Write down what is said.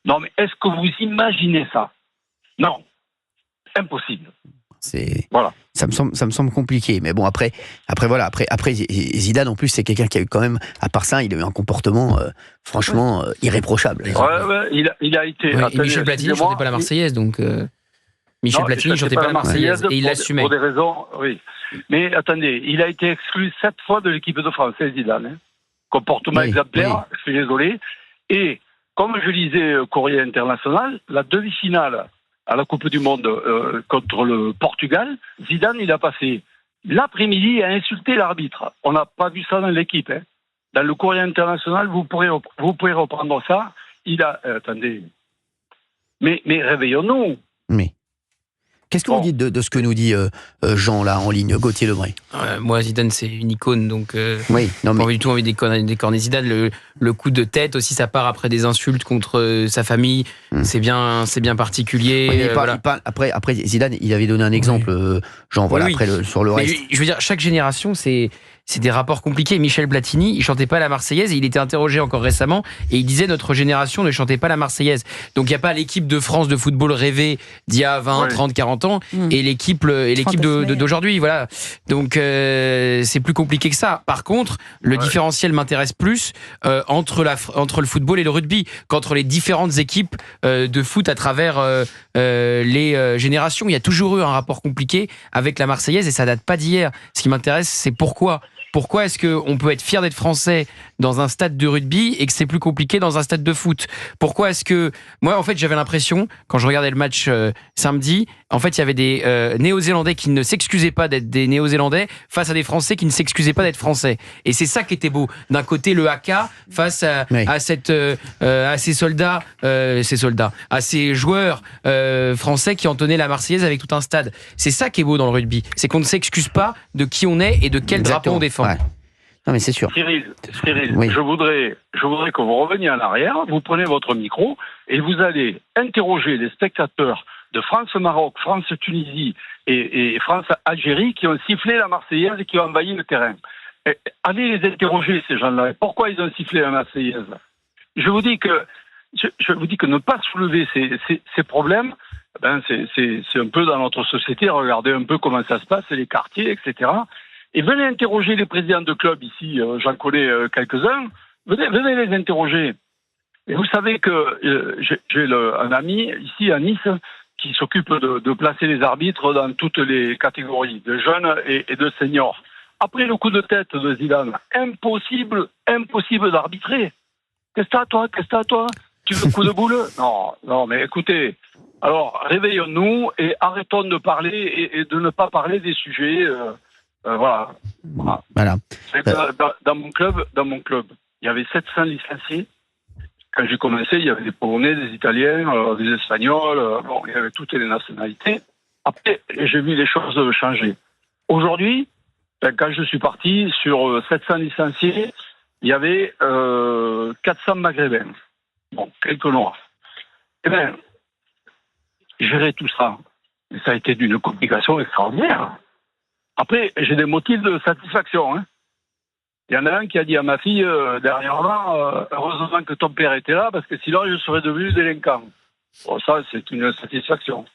Non, mais est-ce que vous imaginez ça? Non, impossible. Voilà. Ça me semble compliqué, mais bon après Zidane en plus c'est quelqu'un qui a eu quand même, à part ça, il a eu un comportement franchement irréprochable. Ouais, il a été. Ouais, et Michel Platini ne chantait pas la Marseillaise, donc Michel Platini ne chantait pas la Marseillaise et il l'assumait. Pour des raisons, oui. Mais attendez, il a été exclu 7 fois de l'équipe de France, c'est Zidane. Hein. Comportement exemplaire, je suis désolé. Et comme je lisais Courrier International, la demi-finale à la Coupe du Monde contre le Portugal, Zidane, il a passé l'après-midi à insulter l'arbitre. On n'a pas vu ça dans l'équipe. Hein. Dans le Courrier International, vous pourrez reprendre ça. Il a... attendez. Mais réveillons-nous. Mais... Qu'est-ce que vous dites de ce que nous dit Jean, là, en ligne, Gauthier Lebray? Moi, Zidane, c'est une icône, donc oui, non, mais... pas du tout envie de décorner Zidane. Le coup de tête aussi, ça part après des insultes contre sa famille. C'est bien particulier. Oui, il parle, après, Zidane, il avait donné un exemple, Jean, voilà, oui. après, sur le reste. Je veux dire, chaque génération, c'est des rapports compliqués. Michel Platini, il chantait pas la Marseillaise et il était interrogé encore récemment et il disait notre génération ne chantait pas la Marseillaise. Donc il n'y a pas l'équipe de France de football rêvée d'il y a 20, 30, 40 ans et l'équipe d'aujourd'hui. Voilà. Donc c'est plus compliqué que ça. Par contre, le différentiel m'intéresse plus entre le football et le rugby qu'entre les différentes équipes de foot à travers les générations. Il y a toujours eu un rapport compliqué avec la Marseillaise et ça date pas d'hier. Ce qui m'intéresse, c'est pourquoi. Pourquoi est-ce qu'on peut être fier d'être français dans un stade de rugby et que c'est plus compliqué dans un stade de foot? Pourquoi est-ce que... Moi, en fait, j'avais l'impression, quand je regardais le match samedi, en fait, il y avait des Néo-Zélandais qui ne s'excusaient pas d'être des Néo-Zélandais face à des Français qui ne s'excusaient pas d'être Français. Et c'est ça qui était beau. D'un côté, le haka face à ces soldats, à ces joueurs français qui entonnaient la Marseillaise avec tout un stade. C'est ça qui est beau dans le rugby. C'est qu'on ne s'excuse pas de qui on est et de quel drapeau on défend. Ouais. Non mais c'est sûr. Cyril, je voudrais que vous reveniez en arrière, vous prenez votre micro et vous allez interroger les spectateurs de France-Maroc, France-Tunisie et France-Algérie qui ont sifflé la Marseillaise et qui ont envahi le terrain. Et allez les interroger, ces gens-là. Pourquoi ils ont sifflé la Marseillaise? Je vous dis que ne pas soulever ces problèmes, c'est un peu dans notre société. Regardez un peu comment ça se passe, les quartiers, etc. Et venez interroger les présidents de clubs ici, j'en connais quelques-uns, venez les interroger. Et vous savez que j'ai un ami ici à Nice qui s'occupe de placer les arbitres dans toutes les catégories, de jeunes et de seniors. Après le coup de tête de Zidane, impossible d'arbitrer. Qu'est-ce que t'as toi Tu veux coup de boule? Non, mais écoutez, alors réveillons-nous et arrêtons de parler et de ne pas parler des sujets... Voilà. Dans mon club, il y avait 700 licenciés. Quand j'ai commencé, il y avait des Polonais, des Italiens, des Espagnols, il y avait toutes les nationalités. Après, j'ai vu les choses changer. Aujourd'hui, quand je suis parti, sur 700 licenciés, il y avait 400 Maghrébins. Bon, quelques Noirs. Eh bien, gérer tout ça, ça a été d'une complication extraordinaire. Après, j'ai des motifs de satisfaction. Hein. Il y en a un qui a dit à ma fille, dernièrement, heureusement que ton père était là, parce que sinon je serais devenu délinquant. Bon, ça, c'est une satisfaction.